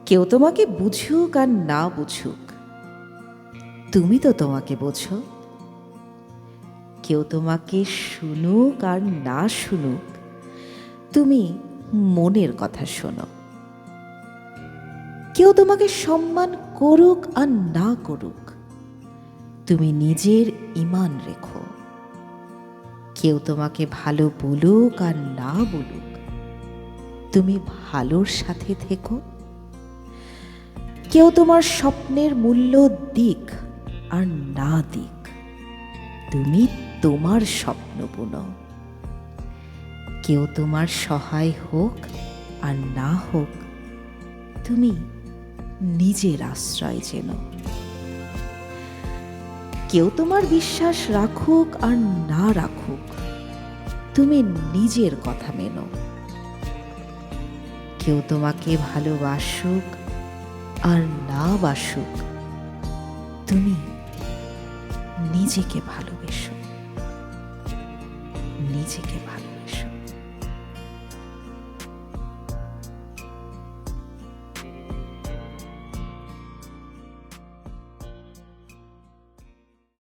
কেউ তোমাকে বুঝুক আর না বুঝুক, তুমি তো তোমাকে বোঝো। কেউ তোমাকে শুনুক আর না শুনুক, তুমি মনের কথা শোনো। কেউ তোমাকে সম্মান করুক আর না করুক, তুমি নিজের ঈমান রেখো। কেউ তোমাকে ভালো বলুক আর না বলুক, তুমি ভালোর সাথে থেকো। কেউ তোমার স্বপ্নের মূল্য দিক আর না দিক, তুমি তোমার স্বপ্ন বুনো। কেউ তোমার সহায় হোক আর না হোক, তুমি নিজের আশ্রয় জেনো। কেউ তোমার বিশ্বাস রাখুক আর না রাখুক, তুমি নিজের কথা মেনো। কেউ তোমাকে ভালোবাসুক আর না বাসুক, তুমি নিজেকে ভালোবেসো, নিজেকে ভালোবেসো।